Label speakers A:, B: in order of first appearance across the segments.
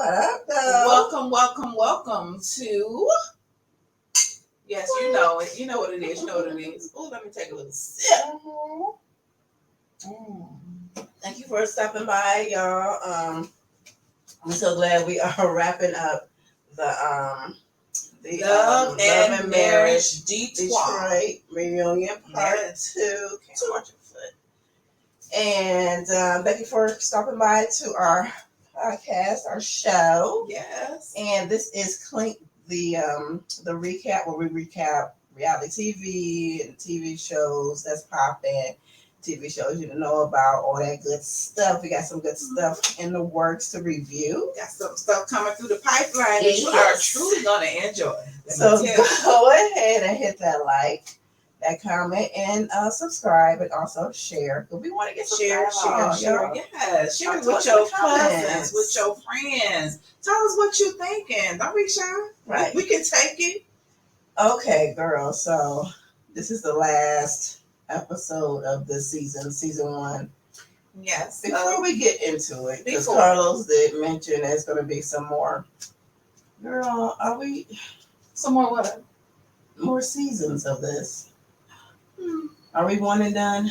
A: What up, though?
B: Welcome to. Yes, you know it. You know what it is. You know what it is. Oh, let me take a little sip.
A: Thank you for stopping by, y'all. I'm so glad we are wrapping up the
B: Love and Marriage
A: Detroit reunion part 2. Can't watch your foot. And thank you for stopping by to our podcast, our show.
B: Yes.
A: And this is Clink, the recap where we recap reality TV and TV shows that's popping, TV shows you don't know about, all that good stuff. We got some good stuff in the works to review.
B: Got some stuff coming through the pipeline that you are truly going to enjoy.
A: So go ahead and hit that like, that comment, and subscribe, and also share. Because we want to get some
B: share. Yes, share it with your cousins, with your friends. Tell us what you're thinking. Don't be shy. Right. We can take it.
A: Okay, girl. So this is the last episode of this season 1.
B: Yes.
A: Before we get into it, because Carlos did mention there's going to be some more. Girl, are we?
B: Some more what?
A: More seasons of this. Are we one and done?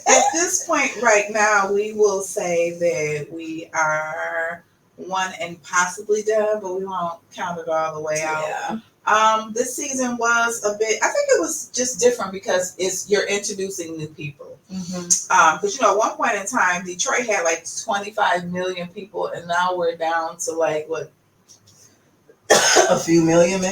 B: At this point right now, we will say that we are one and possibly done, but we won't count it all the way out. Yeah. This season was a bit, I think it was just different because you're introducing new people. Because at one point in time, Detroit had like 25 million people, and now we're down to like what?
A: A few million,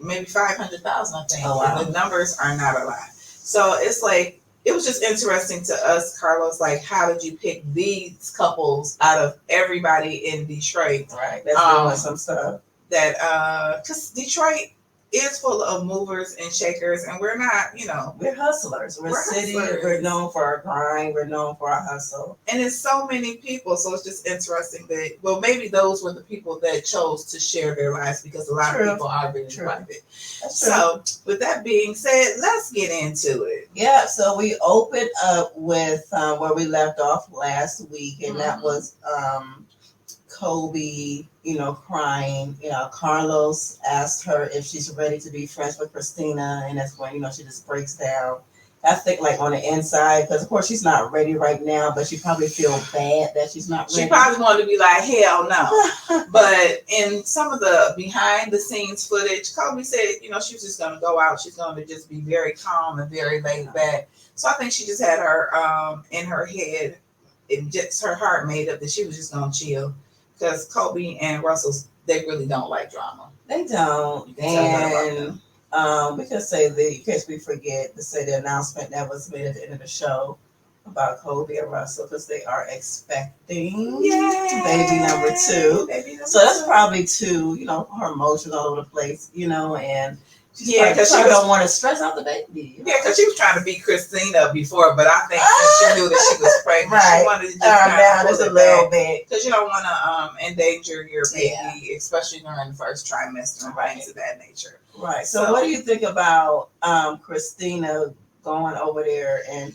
B: maybe 500,000, I think.
A: Oh, wow.
B: The numbers are not a lot. So it's like, it was just interesting to us, Carlos, like, how did you pick these couples out of everybody in Detroit?
A: Right. That's doing some stuff.
B: Because Detroit is full of movers and shakers, and we're not,
A: we're hustlers. We're city. Hustlers. We're known for our grind. We're known for our hustle.
B: And it's so many people, so it's just interesting that, well, maybe those were the people that chose to share their lives, because a lot of people are really private. That's true. So with that being said, let's get into it.
A: Yeah, so we opened up with where we left off last week, and that was Kobe, crying. Carlos asked her if she's ready to be friends with Christina, and that's when, she just breaks down. I think like on the inside, because of course she's not ready right now, but she probably feels bad that she's not ready.
B: She probably wanted to be like, hell no. But in some of the behind the scenes footage, Kobe said, she was just going to go out. She's going to just be very calm and very laid back. So I think she just had her in her head, just her heart made up that she was just going to chill. Because Kobe and Russell, they really don't like drama.
A: They don't. And we can say in case we forget, to say the announcement that was made at the end of the show about Kobe and Russell, because they are expecting baby number 2. So that's probably 2, her emotions all over the place, and because she don't want to stress out the baby.
B: Yeah, because she was trying to be Christina before, but I think she knew that she was pregnant.
A: Right.
B: She wanted to just down
A: just a little bit,
B: because you don't want to endanger your baby, especially during the first trimester and things of that nature.
A: Right. So what do you think about Christina going over there and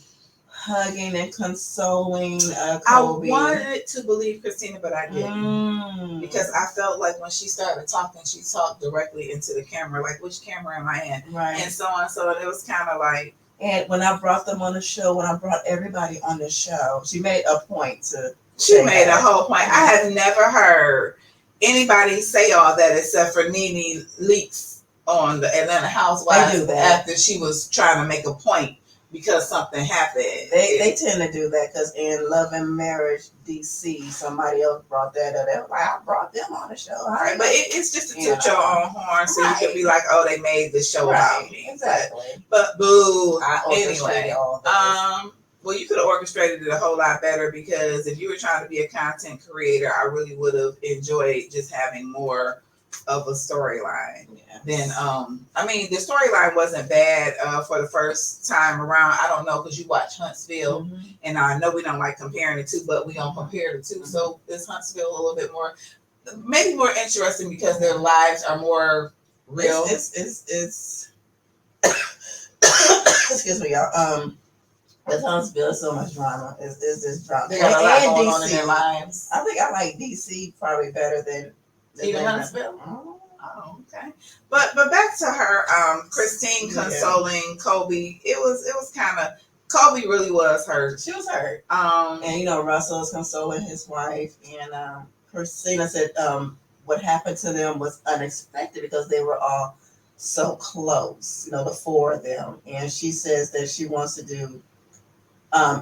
A: hugging and consoling Kobe?
B: I wanted to believe Christina, but I didn't. Because I felt like when she started talking, she talked directly into the camera, like, which camera am I in?
A: Right.
B: And so on. So it was kind of like.
A: And when I brought them on the show, when I brought everybody on the show, she made a point to.
B: She made a whole point. I have never heard anybody say all that except for Nene Leakes on the Atlanta Housewives after she was trying to make a point. Because something happened.
A: They tend to do that because in Love and Marriage DC, somebody else brought that up. They were like, I brought them on the show.
B: Right, but it's just to toot your own horn so you could be like, oh, they made the show about me.
A: Exactly.
B: But boo.
A: Anyway.
B: Well, you could have orchestrated it a whole lot better, because if you were trying to be a content creator, I really would have enjoyed just having more of a storyline. Then the storyline wasn't bad for the first time around. I don't know, because you watch Huntsville, and I know we don't like comparing the two, but we don't compare the two. So is Huntsville a little bit more, maybe more interesting, because their lives are more real.
A: It's excuse me, y'all. But Huntsville is so much drama. Is this drama?
B: They got a lot going
A: DC.
B: on in their lives.
A: I think I like DC probably better than
B: Even Huntsville. Oh, okay. But back to her, Christine consoling Kobe. It was kind of Kobe really was hurt.
A: She was hurt. And Russell was consoling his wife, and Christina said what happened to them was unexpected because they were all so close. The four of them, and she says that she wants to do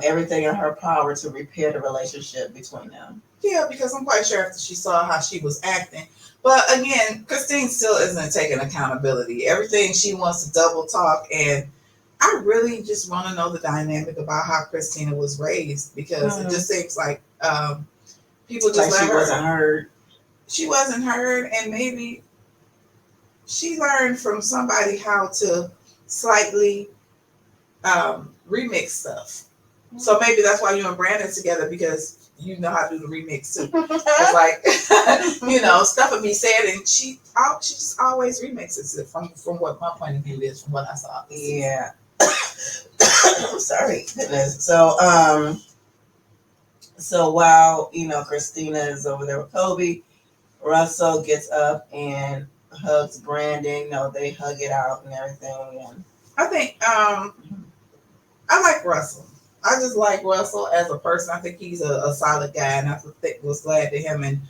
A: everything in her power to repair the relationship between them.
B: Yeah, because I'm quite sure after she saw how she was acting. But again, Christine still isn't taking accountability. Everything she wants to double talk. And I really just want to know the dynamic about how Christina was raised, because it just seems like people just
A: like she wasn't heard.
B: She wasn't heard, and maybe she learned from somebody how to slightly remix stuff. So maybe that's why you and Brandon together, because you know how to do the remix too. It's like, stuff would be said, and she just always remixes it from what my point of view is, from what I saw.
A: Yeah. I'm sorry, goodness. So while Christina is over there with Kobe, Russell gets up and hugs Brandon. They hug it out and everything. And
B: I think I like Russell. I just like Russell as a person. I think he's a solid guy, and I was glad that him and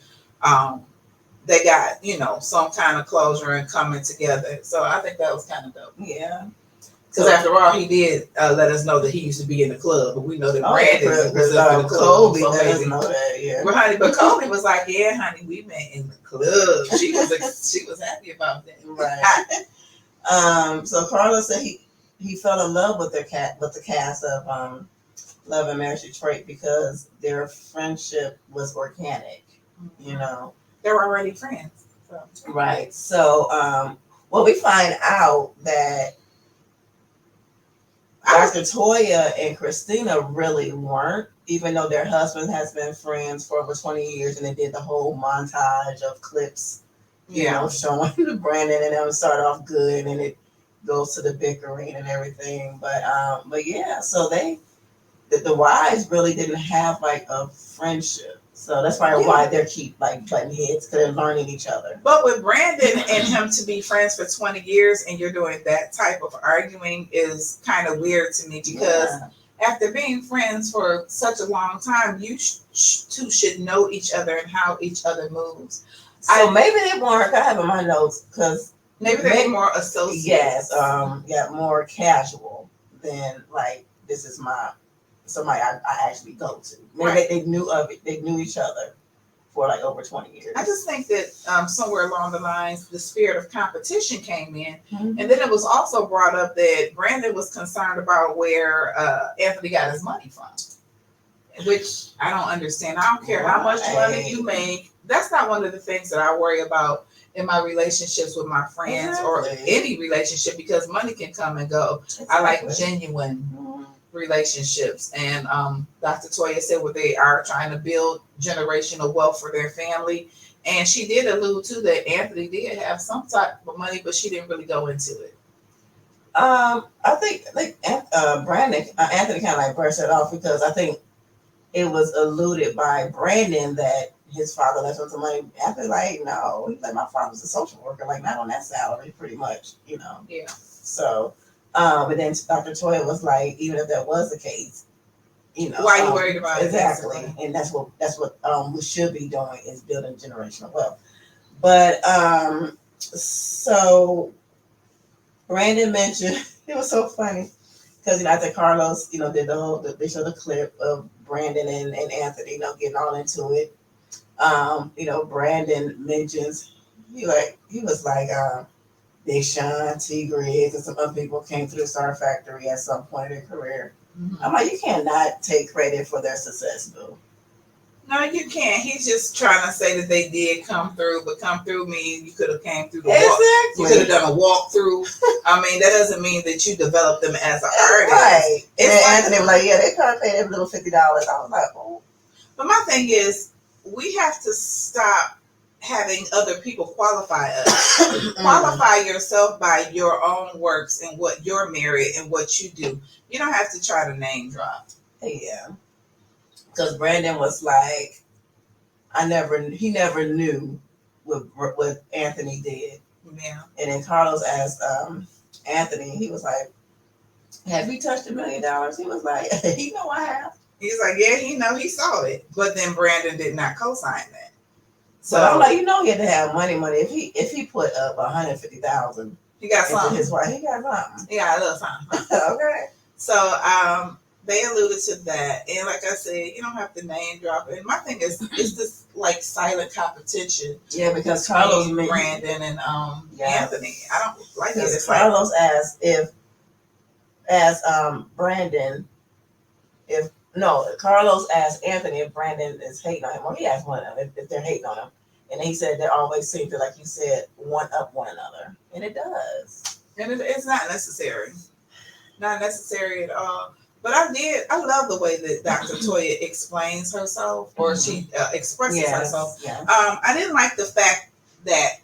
B: they got some kind of closure and coming together. So I think that was kind of dope.
A: Yeah.
B: Because after all, he did let us know that he used to be in the club, but we know that Brandon was up in the club.
A: Kobe let us know that, yeah.
B: But Kobe was like, "Yeah, honey, we met in the club." She was happy about that,
A: right? So Carlos said he fell in love with the cast of Love and Marriage Detroit because their friendship was organic. They
B: were already friends, so.
A: Right. So, we find out that Dr. Toya and Christina really weren't, even though their husband has been friends for over 20 years, and they did the whole montage of clips, showing Brandon and them start off good, and it goes to the bickering and everything. But yeah, so the wives really didn't have like a friendship. So that's probably why they keep like butting heads, because they're learning each other.
B: But with Brandon and him to be friends for 20 years and you're doing that type of arguing is kind of weird to me, because after being friends for such a long time, you two should know each other and how each other moves.
A: So maybe they weren't. I have in my notes because
B: maybe they're more associates.
A: Yes, more casual than like this is somebody I actually go to. Maybe they knew of it. They knew each other for like over 20 years.
B: I just think that somewhere along the lines, the spirit of competition came in. And then it was also brought up that Brandon was concerned about where Anthony got his money from, which I don't understand. I don't care how much money you make. That's not one of the things that I worry about in my relationships with my friends or any relationship, because money can come and go. I like genuine relationships, and Dr. Toya said they are trying to build generational wealth for their family, and she did allude to that Anthony did have some type of money, but she didn't really go into it.
A: I think Brandon Anthony kind of like brushed it off, because I think it was alluded by Brandon that his father left him some money. Anthony like, no, he's like, my father's a social worker, like not on that salary, pretty much,
B: Yeah.
A: So but then Dr. Toya was like, even if that was the case,
B: why are you worried about
A: exactly?
B: It?
A: And that's what we should be doing, is building generational wealth. But so Brandon mentioned, it was so funny because I think Carlos, did they showed the clip of Brandon and Anthony, getting all into it. Brandon mentions he was like Big Sean, T. Griggs, and some other people came through the Star Factory at some point in their career. I'm like, you cannot take credit for their success, boo.
B: No, you can't. He's just trying to say that they did come through, but come through means you could have came through the walk. You could have done a walkthrough. I mean, that doesn't mean that you developed them as an artist.
A: Right. And then Anthony was like, they probably paid every little $50. I was like, oh.
B: But my thing is, we have to stop having other people qualify us. Qualify yourself by your own works and what your merit and what you do. You don't have to try to name drop.
A: Yeah, because Brandon was like, he never knew what Anthony did.
B: Yeah.
A: And then Carlos asked Anthony, he was like, "Have you touched $1 million?" He was like, "He know I have."
B: He's like, yeah, he saw it, but then Brandon did not co-sign that.
A: So I'm like, he had to have money. If he put up 150,000,
B: he got something.
A: His wife, he got something.
B: He got a little something.
A: Okay.
B: So they alluded to that, and like I said, you don't have to name drop it. And my thing is, it's this like silent competition.
A: Yeah, because Carlos,
B: Brandon, and Anthony. I don't like it. It's
A: Carlos asked Brandon Carlos asked Anthony if Brandon is hating on him. Well, he asked one of them if they're hating on him. And he said they always seem to, like you said, one up one another. And it does.
B: And it's not necessary. Not necessary at all. But I love the way that Dr. Toya explains herself, or she expresses herself.
A: Yes.
B: I didn't like the fact that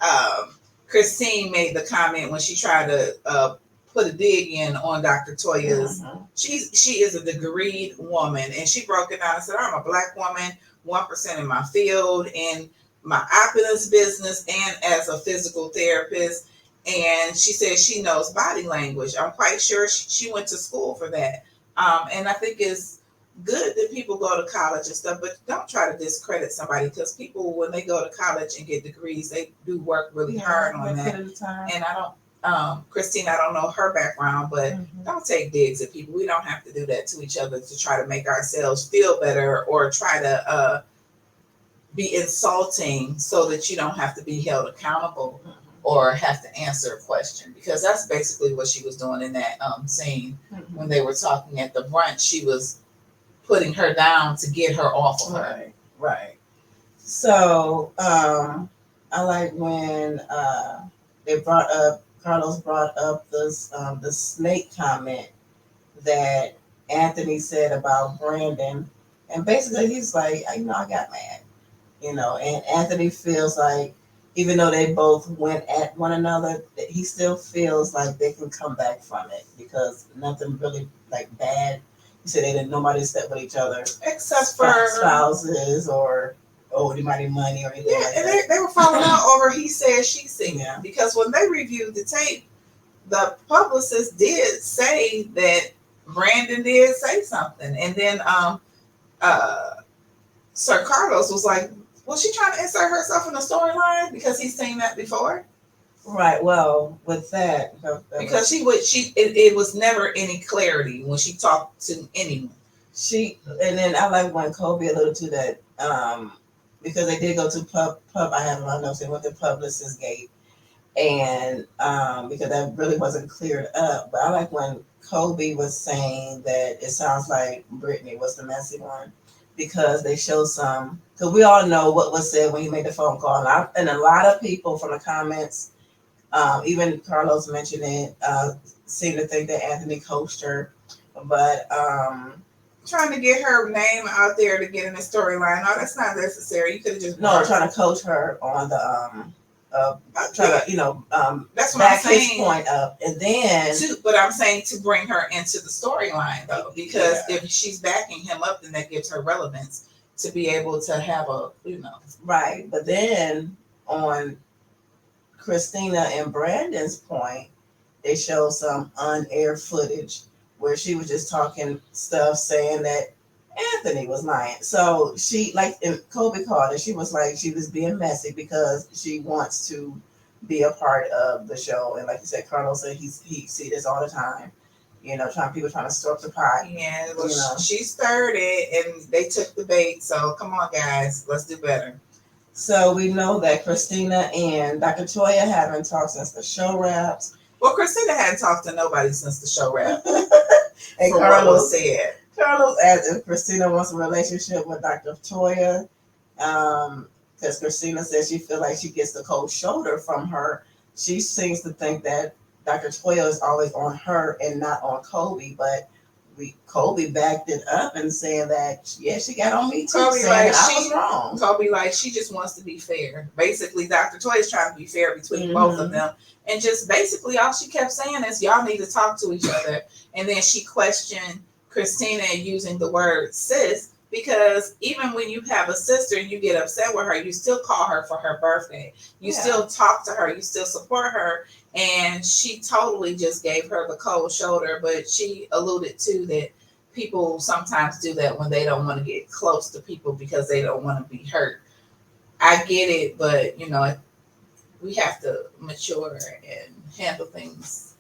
B: Christine made the comment when she tried to put a dig in on Dr. Toya's. She is a degreed woman, and she broke it down and said, "I'm a Black woman, 1% in my field, in my opulence business, and as a physical therapist." And she said she knows body language. I'm quite sure she went to school for that. And I think it's good that people go to college and stuff, but don't try to discredit somebody, because people, when they go to college and get degrees, they do work really hard on that. And I don't, Christine, I don't know her background, but don't take digs at people. We don't have to do that to each other to try to make ourselves feel better, or try to be insulting so that you don't have to be held accountable or have to answer a question, because that's basically what she was doing in that scene. When they were talking at the brunch, she was putting her down to get her off of her.
A: Right. So I like when Carlos brought up this the snake comment that Anthony said about Brandon, and basically he's like, I got mad, and Anthony feels like, even though they both went at one another, he still feels like they can come back from it, because nothing really like bad. He said nobody slept with each other
B: except for
A: spouses or anybody money or anything.
B: Yeah, and they were falling out over he said, she said. Yeah. Because when they reviewed the tape, the publicist did say that Brandon did say something, and then Sir Carlos was like, was she trying to insert herself in the storyline because he's seen that before?
A: Right. Well, with that,
B: because it was never any clarity when she talked to anyone.
A: And then I like when Kobe alluded to that, because they did go to pub. I have my notes. They went to Publicist Gate, and because that really wasn't cleared up. But I like when Kobe was saying that it sounds like Brittany was the messy one, because they showed some. Because we all know what was said when he made the phone call, and a lot of people from the comments, even Carlos mentioned it, seemed to think that Anthony coached her, but
B: trying to get her name out there to get in the storyline. No, that's not necessary. You could have just
A: trying to coach her on the try to
B: that's what I'm saying.
A: His point up, and then
B: but I'm saying to bring her into the storyline though, because if she's backing him up, then that gives her relevance to be able to have a
A: right. But then on Christina and Brandon's point, they showed some on-air footage where she was just talking stuff, saying that Anthony was lying. So she, like, and Kobe called it, she was like, she was being messy because she wants to be a part of the show. And like you said, Carlos said he see this all the time, people trying to stir up the pot.
B: Yeah, well, she stirred it and they took the bait. So come on, guys, let's do better.
A: So we know that Christina and Dr. Toya haven't talked since the show wraps.
B: Well, Christina hadn't talked to nobody since the show wrapped.
A: And Carlos asked if Christina wants a relationship with Dr. Toya, because Christina says she feels like she gets the cold shoulder from her. She seems to think that Dr. Toya is always on her and not on Kobe. But Kobe backed it up and saying that she got on me too,
B: Kobe,
A: saying
B: like,
A: that I was wrong.
B: Kobe, like, she just wants to be fair. Basically, Dr. Toy is trying to be fair between both of them, and just basically all she kept saying is, "Y'all need to talk to each other." And then she questioned Christina using the word sis, because even when you have a sister and you get upset with her, you still call her for her birthday. You still talk to her. You still support her. And she totally just gave her the cold shoulder. But she alluded to that people sometimes do that when they don't want to get close to people because they don't want to be hurt. I get it, but we have to mature and handle things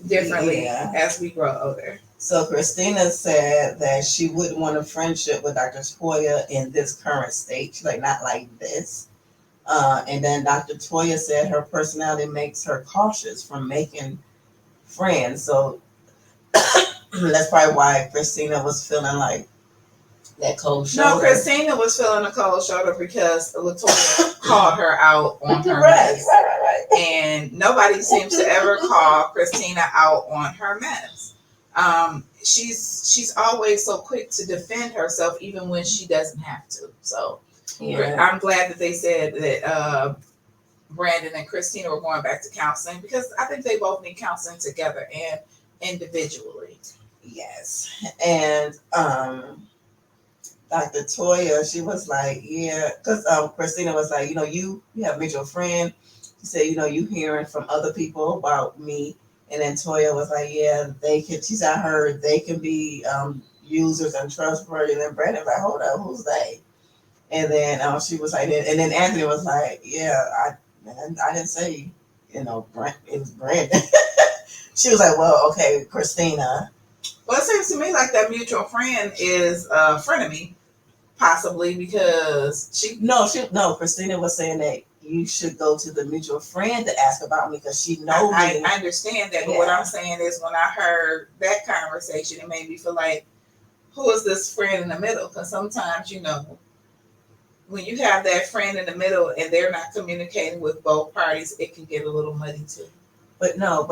B: differently as we grow older.
A: So Christina said that she wouldn't want a friendship with Dr. Toya in this current state. She's like, not like this. And then Dr. Toya said her personality makes her cautious from making friends. So that's probably why Christina was feeling like that cold shoulder.
B: No, Christina was feeling a cold shoulder because Latoya called her out on her mess.
A: Right.
B: And nobody seems to ever call Christina out on her mess. She's always so quick to defend herself even when she doesn't have to. So I'm glad that they said that Brandon and Christina were going back to counseling, because I think they both need counseling together and individually.
A: Yes. And Dr. Toya, she was like, because Christina was like, you have a mutual friend. She said, you hearing from other people about me. And then Toya was like, they can. She said, I heard they can be users and trustworthy. And then Brandon was like, hold up, who's they? And then she was like, and then Anthony was like, I didn't say, it was Brandon. She was like, well, okay, Christina.
B: Well, it seems to me like that mutual friend is a frenemy, possibly, because
A: Christina was saying that you should go to the mutual friend to ask about me because she knows me.
B: I understand that, but what I'm saying is, when I heard that conversation, it made me feel like, who is this friend in the middle? Because sometimes, when you have that friend in the middle and they're not communicating with both parties, it can get a little muddy too.
A: But no,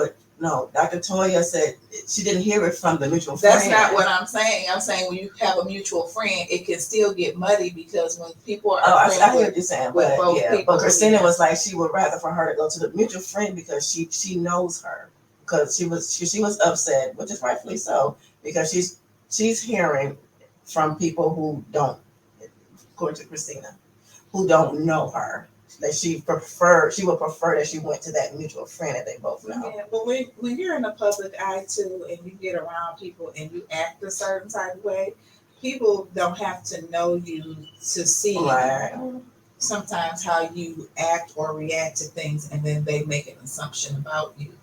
A: Dr. Toya said she didn't hear it from the mutual friend.
B: That's not what I'm saying. I'm saying when you have a mutual friend, it can still get muddy, because when people are
A: I hear what you're saying, but
B: people,
A: but Christina was like, she would rather for her to go to the mutual friend because she knows her, because she was upset, which is rightfully so, because she's hearing from people who don't, according to Christina, who don't know her, that she would prefer that she went to that mutual friend that they both know.
B: Yeah, but when you're in the public eye too, and you get around people and you act a certain type of way, people don't have to know you to see sometimes how you act or react to things, and then they make an assumption about you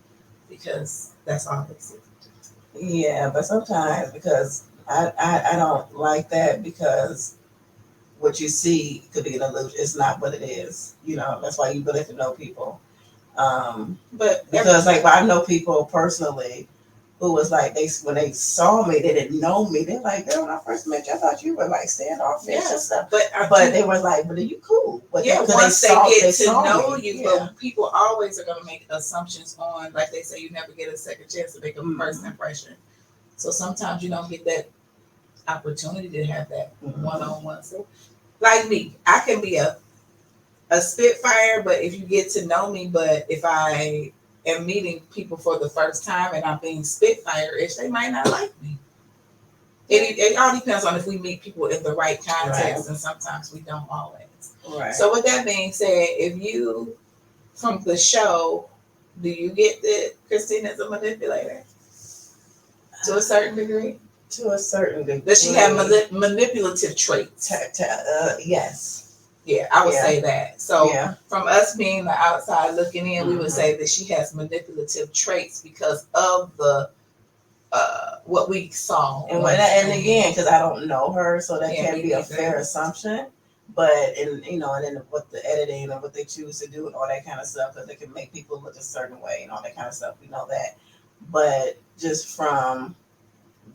B: because that's all they see.
A: Yeah, but sometimes, because I don't like that, because what you see could be an illusion. It's not what it is. That's why you really have to know people. But because I know people personally who was like, when they saw me, they didn't know me. They're like, girl, when I first met you, I thought you were like standoffish and stuff. But they were like, but are you cool? But
B: once they get to know you, but people always are going to make assumptions on, like they say, you never get a second chance to make a first impression. So sometimes you don't get that opportunity to have that one-on-one. So, like me, I can be a spitfire, but if you get to know me, but if I am meeting people for the first time and I'm being spitfire-ish, they might not like me. It all depends on if we meet people in the right context, and sometimes we don't always.
A: Right.
B: So with that being said, if you, from the show, do you get that Christina's a manipulator? To a certain degree?
A: To a certain degree.
B: Does she have manipulative traits?
A: Yes.
B: Yeah, I would say that. So from us being the outside looking in, we would say that she has manipulative traits because of the what we saw.
A: And again, because I don't know her, so that can't be a fair assumption. But and then what the editing and what they choose to do and all that kind of stuff, because they can make people look a certain way and all that kind of stuff. We know that. But just from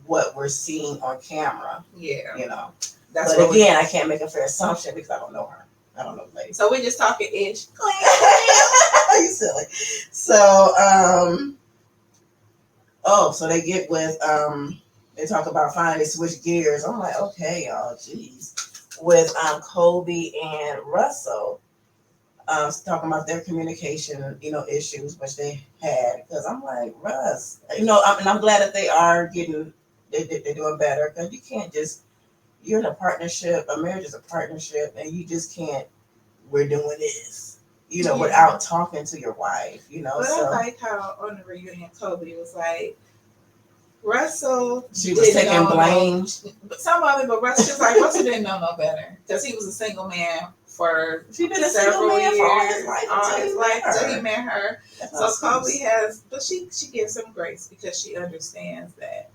A: what we're seeing on camera, That's but again, I can't make a fair assumption because I don't know her. I don't know the lady.
B: So we're just talking ish.
A: You silly. So, so they get with They talk about finally switch gears. I'm like, okay, y'all, jeez. With Kobe and Russell, talking about their communication, issues which they had. Because I'm like, Russ, and I'm glad that they are they're doing better. Because you can't just, you're in a partnership. A marriage is a partnership, and you just can't. We're doing this, without talking to your wife,
B: But
A: So
B: I like how on the reunion, Kobe was like, Russell.
A: she was taking blame.
B: But some of it, but Russell didn't know no better because he was a single man for several years, all his life until he met her. So Kobe has, but she gives him grace because she understands that.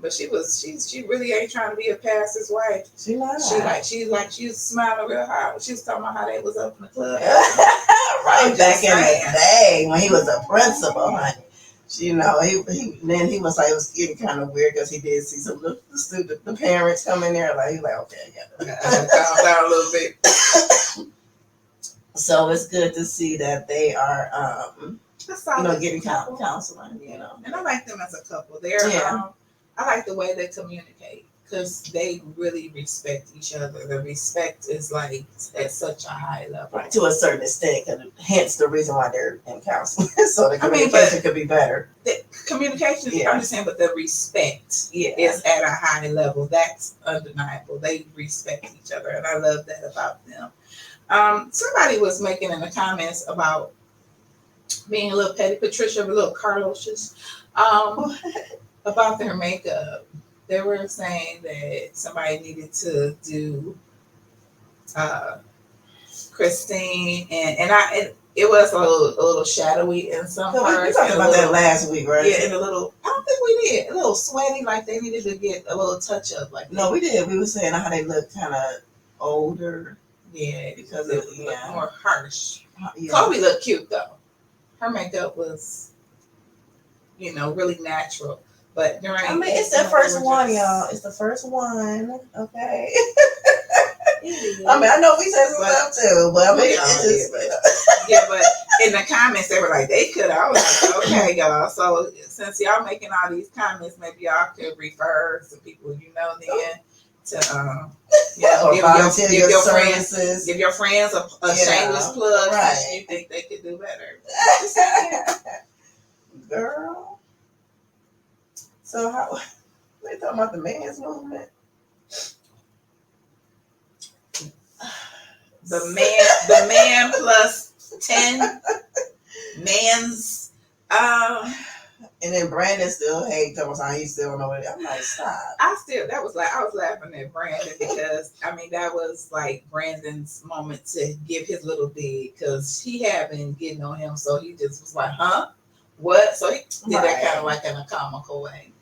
B: But she really ain't trying to be a pastor's wife.
A: She not.
B: She was smiling real hard. She was talking about how they was up in the club.
A: Right back in the day when he was a principal, honey. He then he was like, it was getting kind of weird because he did see some of the parents come in there, like, he's like, okay,
B: calm down a little bit.
A: So it's good to see that they are, getting counseling,
B: And I like them as a couple. I like the way they communicate because they really respect each other. The respect is like at such a high level.
A: Right, to a certain extent, hence the reason why they're in counseling. So the communication could be better.
B: The communication, I'm just saying, but the respect is at a high level. That's undeniable. They respect each other, and I love that about them. Somebody was making in the comments about being a little petty, Patricia, a little Carlos's, about their makeup. They were saying that somebody needed to do Christine, and it was a little shadowy in some parts.
A: We talked about that last week, right?
B: Yeah, and a little. I don't think we did. A little sweaty, like they needed to get a little touch up. Like
A: no, we did. We were saying how they look kind of older.
B: Yeah, because it looked more harsh. Yeah. Kobe looked cute though. Her makeup was, really natural. But
A: it's the first one, y'all. It's the first one. Okay. I know we said some stuff too, but
B: but in the comments they were like, they could. I was like, okay, y'all. So since y'all making all these comments, maybe y'all could refer some people then to give your friends a shameless plug. Right. You think they could do better?
A: Girl. So how they talking about the men's movement?
B: The man plus 10 mans.
A: And then Brandon still he still don't know what it is. I'm like, stop.
B: I was laughing at Brandon because that was like Brandon's moment to give his little dig because he had been getting on him, so he just was like, huh? What? So he did that kind of like in a comical way.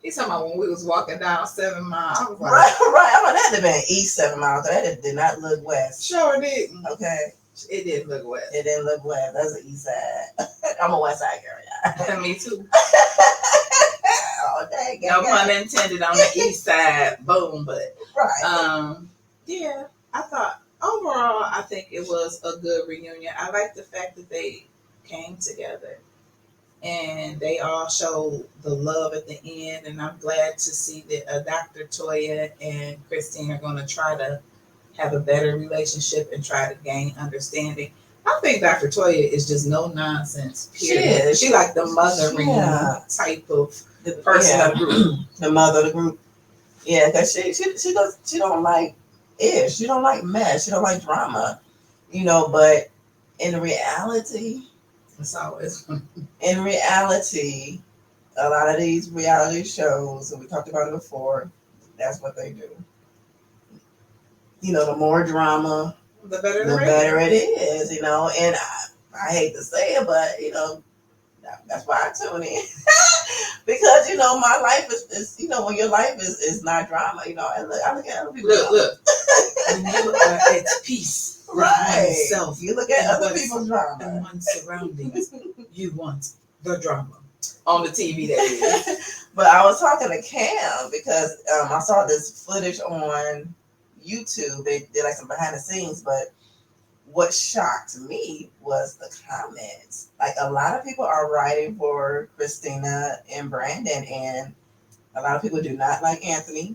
B: He's talking about when we was walking down 7 Mile. I was like,
A: right. I mean, that had to been East 7 Mile. That did not look west.
B: Sure didn't.
A: Okay.
B: It didn't look west.
A: It didn't look west. That's the East Side. I'm a West Side girl,
B: Me too.
A: Oh, dang.
B: No pun intended on the East Side. Boom, but
A: right.
B: Yeah. I thought overall, I think it was a good reunion. I like the fact that they came together. And they all showed the love at the end. And I'm glad to see that Dr. Toya and Christine are going to try to have a better relationship and try to gain understanding. I think Dr. Toya is just no nonsense. Period. She like the mothering type of the person of the group.
A: The mother of the group. Yeah, because she don't like ish. She don't like mess. She don't like drama. But in reality,
B: it's always
A: in reality, a lot of these reality shows, and we talked about it before, that's what they do. The more drama,
B: the better
A: it is, and I hate to say it, but that's why I tune in. Because my life is when your life is not drama, I look at other people.
B: Look. When you are at peace.
A: Right.
B: Yourself,
A: you look at other people's drama
B: and one's surroundings. You want the drama on the TV, that is.
A: But I was talking to Cam because I saw this footage on YouTube. They did like some behind the snes, but what shocked me was the comments. Like a lot of people are writing for Christina and Brandon, and a lot of people do not like Anthony.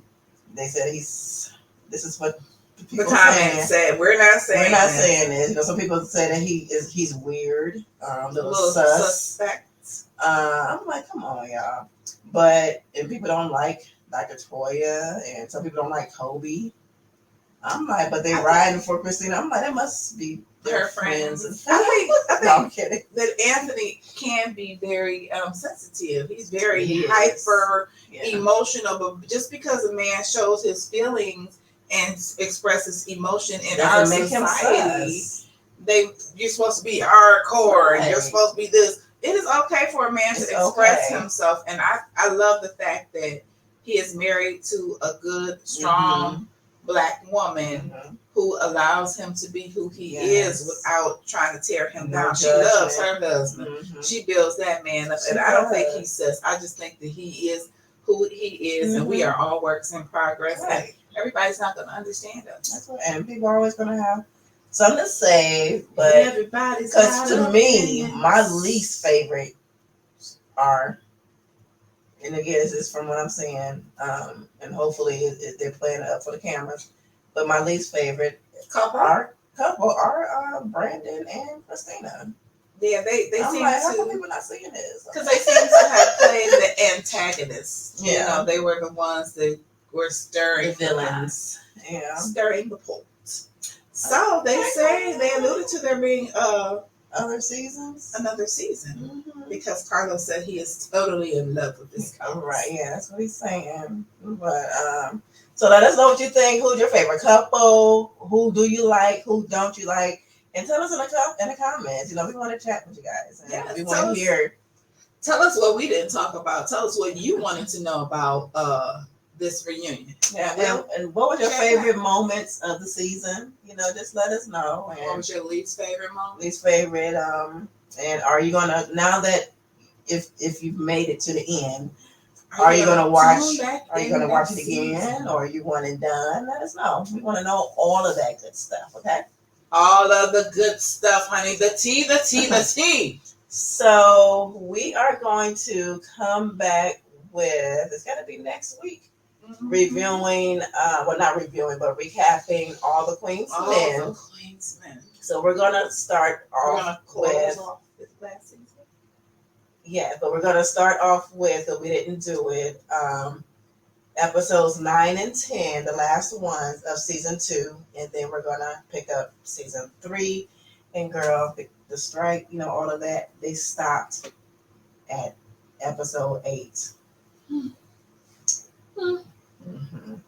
A: They said this is what
B: The
A: people
B: comments
A: saying.
B: said, we're not saying
A: We're not
B: this.
A: saying this. You know, some people say that he's weird, little
B: suspect.
A: I'm like, come on, y'all. But and people don't like Dr. Toya, and some people don't like Kobe. I'm like, but they riding for Christina. I'm like, that must be their friends.
B: I think
A: No, I'm kidding.
B: that Anthony can be very sensitive. He's very hyper emotional, but just because a man shows his feelings and expresses emotion in our society, you're supposed to be hardcore and you're supposed to be this. It is okay for a man to express himself, and I love the fact that he is married to a good, strong Black woman who allows him to be who he is without trying to tear him down. She loves her husband. She builds that man up, and I don't think he's sus. I just think that he is who he is, and we are all works in progress. And everybody's not going to understand us.
A: That's right. And people are always going to have something to say, but everybody's because to me, my least favorite are, and again, this is from what I'm saying, and hopefully they're playing it up for the cameras. But my least favorite couple are Brandon and Christina.
B: Yeah, they seem
A: like,
B: to.
A: How come people not seeing this?
B: Because they seem to have played the antagonists.
A: Yeah,
B: you know, they were the ones that were stirring
A: the villains.
B: Stirring the pot. So they say they alluded to there being
A: another season,
B: because Carlos said he is totally in love with this couple.
A: Right, yeah, that's what he's saying. But so let us know what you think. Who's your favorite couple? Who do you like? Who don't you like? And tell us in the comments. You know, we want to chat with you guys, and we want to hear.
B: Tell us what we didn't talk about. Tell us what you wanted to know about this reunion.
A: Yeah, and what was your favorite moments of the season? You know, just let us know. And
B: what was your least favorite moment?
A: Least favorite. And are you gonna, now that if you've made it to the end, are you gonna watch? Are you gonna watch it again, or are you one and done? Let us know. We want to know all of that good stuff. Okay.
B: All of the good stuff, honey. The tea, the tea, the tea.
A: So we are going to come back with. It's gonna be next week. Reviewing, well, not reviewing, but recapping all the Queen's Men. So we're gonna start off with last season. Yeah, but we're gonna start off with, if we didn't do it, episodes 9 and 10, the last ones of season 2, and then we're gonna pick up season 3. And girl, the strike, you know, all of that, they stopped at episode 8.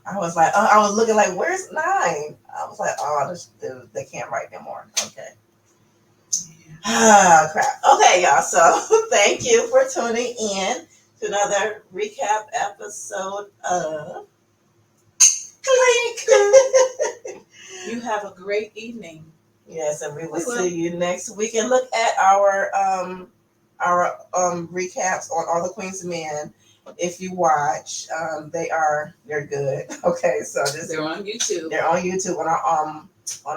A: I was like, I was looking like, where's 9? I was like, oh, they can't write no more. Okay. Ah, crap. Okay, y'all. So thank you for tuning in to another recap episode of Clink.
B: You have a great evening.
A: Yes, and we will see you next week. And look at our recaps on All the Queen's Men. If you watch, they're good. Okay, so
B: they're on YouTube.
A: They're on YouTube on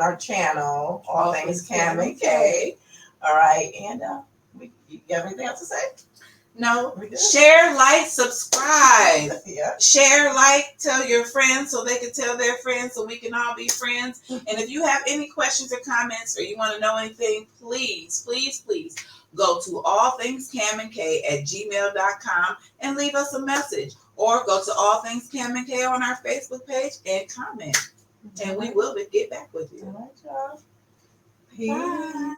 A: our channel, All Things Cam and K. All right, and you have anything else to say?
B: No. Share, like, subscribe.
A: Yeah.
B: Share, like, tell your friends so they can tell their friends so we can all be friends. And if you have any questions or comments or you want to know anything, please, please, please go to allthingscamandk@gmail.com and leave us a message. Or go to All Things Cam and K on our Facebook page and comment. And we will get back with you.
A: All right, y'all. Peace. Bye.